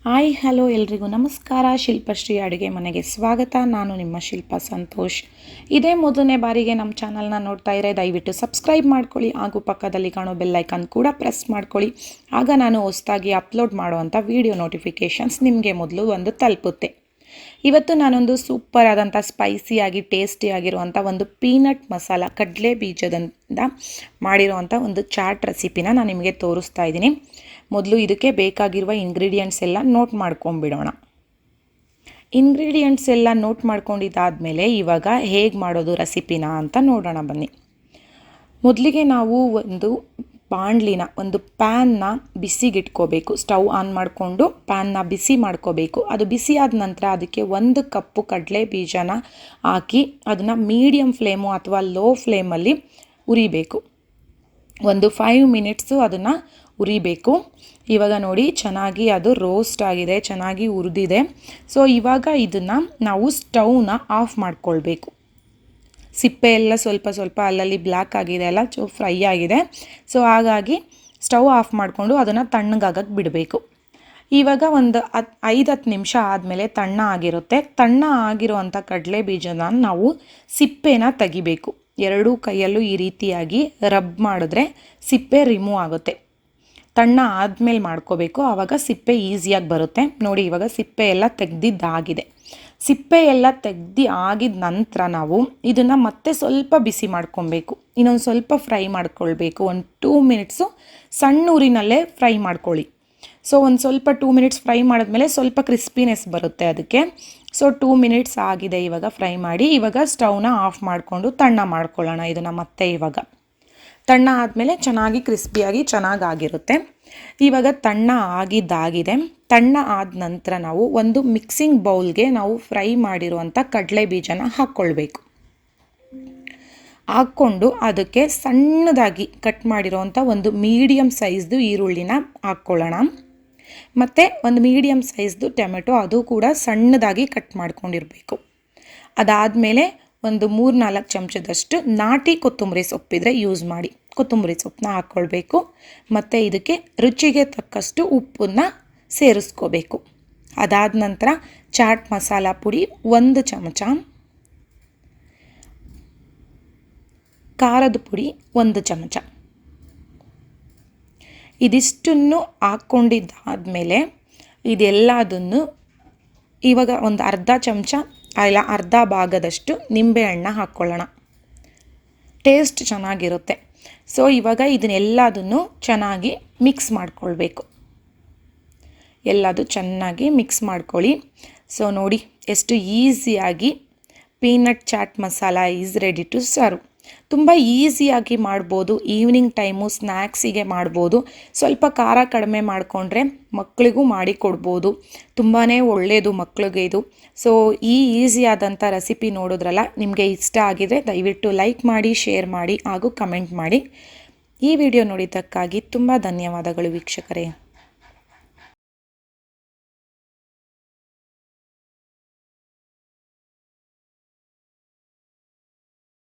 Hi hello ಎಲ್ರಿಗೂ ನಮಸ್ಕಾರ. ಶಿಲ್ಪಶ್ರೀ ಅಡುಗೆ ಮನೆಗೆ ಸ್ವಾಗತ. ನಾನು ನಿಮ್ಮ ಶಿಲ್ಪ ಸಂತೋಷ್. ಇದೇ ಮೊದಲನೇ ಬಾರಿಗೆ ನಮ್ಮ ಚಾನಲ್ನ ನೋಡ್ತಾ ಇದ್ರೆ ದಯವಿಟ್ಟು ಸಬ್ಸ್ಕ್ರೈಬ್ ಮಾಡ್ಕೊಳ್ಳಿ ಹಾಗೂ ಪಕ್ಕದಲ್ಲಿ ಕಾಣೋ ಬೆಲ್ ಐಕಾನ್ ಕೂಡ ಪ್ರೆಸ್ ಮಾಡ್ಕೊಳ್ಳಿ. ಆಗ ನಾನು ಹೊಸದಾಗಿ ಅಪ್ಲೋಡ್ ಮಾಡುವಂಥ ವಿಡಿಯೋ ನೋಟಿಫಿಕೇಷನ್ಸ್ ನಿಮಗೆ ಮೊದಲು ಒಂದು ತಲುಪುತ್ತೆ. ಇವತ್ತು ನಾನೊಂದು ಸೂಪರ್ ಆದಂಥ ಸ್ಪೈಸಿಯಾಗಿ ಟೇಸ್ಟಿಯಾಗಿರುವಂಥ ಒಂದು ಪೀನಟ್ ಮಸಾಲ ಕಡಲೆ ಬೀಜದಿಂದ ಮಾಡಿರುವಂಥ ಒಂದು ಚಾಟ್ ರೆಸಿಪಿನ ನಾನು ನಿಮಗೆ ತೋರಿಸ್ತಾ ಇದ್ದೀನಿ. ಮೊದಲು ಇದಕ್ಕೆ ಬೇಕಾಗಿರುವ ಇಂಗ್ರೀಡಿಯೆಂಟ್ಸ್ ಎಲ್ಲ ನೋಟ್ ಮಾಡ್ಕೊಂಡ್ಬಿಡೋಣ. ಇಂಗ್ರೀಡಿಯೆಂಟ್ಸ್ ಎಲ್ಲ ನೋಟ್ ಮಾಡ್ಕೊಂಡಿದ್ದಾದಮೇಲೆ ಇವಾಗ ಹೇಗೆ ಮಾಡೋದು ರೆಸಿಪಿನ ಅಂತ ನೋಡೋಣ ಬನ್ನಿ. ಮೊದಲಿಗೆ ನಾವು ಒಂದು ಪ್ಯಾನ್ನ ಬಿಸಿಗಿಟ್ಕೋಬೇಕು. ಸ್ಟವ್ ಆನ್ ಮಾಡಿಕೊಂಡು ಪ್ಯಾನ್ನ ಬಿಸಿ ಮಾಡ್ಕೋಬೇಕು. ಅದು ಬಿಸಿ ಆದ ನಂತರ ಅದಕ್ಕೆ 1 ಕಪ್ಪು ಕಡಲೆ ಬೀಜನ ಹಾಕಿ ಅದನ್ನು ಮೀಡಿಯಮ್ ಫ್ಲೇಮು ಅಥವಾ ಲೋ ಫ್ಲೇಮಲ್ಲಿ ಉರಿಬೇಕು. ಒಂದು 5 ಮಿನಿಟ್ಸು ಅದನ್ನು ಉರಿಬೇಕು. ಇವಾಗ ನೋಡಿ ಚೆನ್ನಾಗಿ ಅದು ರೋಸ್ಟ್ ಆಗಿದೆ, ಚೆನ್ನಾಗಿ ಹುರಿದಿದೆ. ಸೊ ಇವಾಗ ಇದನ್ನು ನಾವು ಸ್ಟವ್ನ ಆಫ್ ಮಾಡ್ಕೊಳ್ಬೇಕು. ಸಿಪ್ಪೆ ಎಲ್ಲ ಸ್ವಲ್ಪ ಅಲ್ಲಲ್ಲಿ ಬ್ಲ್ಯಾಕ್ ಆಗಿದೆ ಅಲ್ಲ, ಫ್ರೈ ಆಗಿದೆ. ಸೊ ಹಾಗಾಗಿ ಸ್ಟವ್ ಆಫ್ ಮಾಡಿಕೊಂಡು ಅದನ್ನು ತಣ್ಣಗಾಗಕ್ಕೆ ಬಿಡಬೇಕು. ಇವಾಗ ಒಂದು 5-10 ನಿಮಿಷ ಆದಮೇಲೆ ತಣ್ಣ ಆಗಿರುತ್ತೆ. ತಣ್ಣ ಆಗಿರುವಂಥ ಕಡಲೆ ಬೀಜನ ನಾವು ಸಿಪ್ಪೆನ ತೆಗಿಬೇಕು. ಎರಡೂ ಕೈಯಲ್ಲೂ ಈ ರೀತಿಯಾಗಿ ರಬ್ ಮಾಡಿದ್ರೆ ಸಿಪ್ಪೆ ರಿಮೂವ್ ಆಗುತ್ತೆ. ತಣ್ಣ ಆದಮೇಲೆ ಮಾಡ್ಕೋಬೇಕು, ಆವಾಗ ಸಿಪ್ಪೆ ಈಸಿಯಾಗಿ ಬರುತ್ತೆ. ನೋಡಿ ಇವಾಗ ಸಿಪ್ಪೆ ಎಲ್ಲ ತೆಗ್ದಿದ್ದಾಗಿದೆ. ಸಿಪ್ಪೆ ಎಲ್ಲ ಆಗಿದ ನಂತರ ನಾವು ಇದನ್ನು ಮತ್ತೆ ಸ್ವಲ್ಪ ಬಿಸಿ ಮಾಡ್ಕೊಬೇಕು. ಇನ್ನೊಂದು ಸ್ವಲ್ಪ ಫ್ರೈ ಮಾಡ್ಕೊಳ್ಬೇಕು. ಒಂದು 2 ಮಿನಿಟ್ಸು ಸಣ್ಣ ಊರಿನಲ್ಲೇ ಫ್ರೈ ಮಾಡ್ಕೊಳ್ಳಿ. ಸೊ ಒಂದು ಸ್ವಲ್ಪ 2 ಮಿನಿಟ್ಸ್ ಫ್ರೈ ಮಾಡಿದ್ಮೇಲೆ ಸ್ವಲ್ಪ ಕ್ರಿಸ್ಪಿನೆಸ್ ಬರುತ್ತೆ ಅದಕ್ಕೆ. ಸೊ 2 ಮಿನಿಟ್ಸ್ ಆಗಿದೆ ಇವಾಗ ಫ್ರೈ ಮಾಡಿ. ಇವಾಗ ಸ್ಟವ್ನ ಆಫ್ ಮಾಡಿಕೊಂಡು ತಣ್ಣ ಮಾಡ್ಕೊಳ್ಳೋಣ ಇದನ್ನು. ಮತ್ತೆ ಇವಾಗ ತಣ್ಣ ಆದಮೇಲೆ ಚೆನ್ನಾಗಿ ಕ್ರಿಸ್ಪಿಯಾಗಿ ಚೆನ್ನಾಗಾಗಿರುತ್ತೆ. ಇವಾಗ ತಣ್ಣ ಆಗಿದ್ದಾಗಿದೆ. ತಣ್ಣ ಆದ ನಂತರ ನಾವು ಒಂದು ಮಿಕ್ಸಿಂಗ್ ಬೌಲ್ಗೆ ನಾವು ಫ್ರೈ ಮಾಡಿರುವಂಥ ಕಡಲೆ ಬೀಜನ ಹಾಕ್ಕೊಳ್ಬೇಕು. ಹಾಕ್ಕೊಂಡು ಅದಕ್ಕೆ ಸಣ್ಣದಾಗಿ ಕಟ್ ಮಾಡಿರೋವಂಥ ಒಂದು ಮೀಡಿಯಮ್ ಸೈಜ್ದು ಈರುಳ್ಳಿನ ಹಾಕ್ಕೊಳ್ಳೋಣ. ಮತ್ತು ಒಂದು ಮೀಡಿಯಮ್ ಸೈಜ್ದು ಟೊಮೆಟೊ, ಅದು ಕೂಡ ಸಣ್ಣದಾಗಿ ಕಟ್ ಮಾಡ್ಕೊಂಡಿರಬೇಕು. ಅದಾದಮೇಲೆ ಒಂದು 3-4 ಚಮಚದಷ್ಟು ನಾಟಿ ಕೊತ್ತಂಬರಿ ಸೊಪ್ಪಿದ್ರೆ ಯೂಸ್ ಮಾಡಿ. ಕೊತ್ತಂಬರಿ ಸೊಪ್ಪನ್ನ ಹಾಕ್ಕೊಳ್ಬೇಕು. ಮತ್ತು ಇದಕ್ಕೆ ರುಚಿಗೆ ತಕ್ಕಷ್ಟು ಉಪ್ಪನ್ನು ಸೇರಿಸ್ಕೋಬೇಕು. ಅದಾದ ನಂತರ ಚಾಟ್ ಮಸಾಲ ಪುಡಿ 1 ಚಮಚ, ಖಾರದ ಪುಡಿ 1 ಚಮಚ, ಇದಿಷ್ಟನ್ನು ಹಾಕ್ಕೊಂಡಿದ್ದಾದಮೇಲೆ ಇದೆಲ್ಲದನ್ನು ಇವಾಗ ಒಂದು ಅರ್ಧ ಭಾಗದಷ್ಟು ನಿಂಬೆಹಣ್ಣು ಹಾಕ್ಕೊಳ್ಳೋಣ. ಟೇಸ್ಟ್ ಚೆನ್ನಾಗಿರುತ್ತೆ. ಸೊ ಇವಾಗ ಇದನ್ನೆಲ್ಲದನ್ನು ಚೆನ್ನಾಗಿ ಮಿಕ್ಸ್ ಮಾಡ್ಕೊಳ್ಬೇಕು. ಎಲ್ಲದು ಚೆನ್ನಾಗಿ ಮಿಕ್ಸ್ ಮಾಡ್ಕೊಳ್ಳಿ. ಸೊ ನೋಡಿ ಎಷ್ಟು ಈಸಿಯಾಗಿ peanut chaat masala is ready to serve. ತುಂಬ ಈಸಿಯಾಗಿ ಮಾಡ್ಬೋದು. ಈವ್ನಿಂಗ್ ಟೈಮು ಸ್ನ್ಯಾಕ್ಸಿಗೆ ಮಾಡ್ಬೋದು. ಸ್ವಲ್ಪ ಖಾರ ಕಡಿಮೆ ಮಾಡಿಕೊಂಡ್ರೆ ಮಕ್ಕಳಿಗೂ ಮಾಡಿ ಕೊಡ್ಬೋದು. ತುಂಬಾ ಒಳ್ಳೆಯದು ಮಕ್ಕಳಿಗೆ ಇದು. ಸೊ ಈ ಈಸಿಯಾದಂಥ ರೆಸಿಪಿ ನೋಡಿದ್ರಲ್ಲ, ನಿಮಗೆ ಇಷ್ಟ ಆಗಿದರೆ ದಯವಿಟ್ಟು ಲೈಕ್ ಮಾಡಿ, ಶೇರ್ ಮಾಡಿ ಹಾಗೂ ಕಮೆಂಟ್ ಮಾಡಿ. ಈ ವಿಡಿಯೋ ನೋಡಿದ್ದಕ್ಕಾಗಿ ತುಂಬ ಧನ್ಯವಾದಗಳು ವೀಕ್ಷಕರೇ.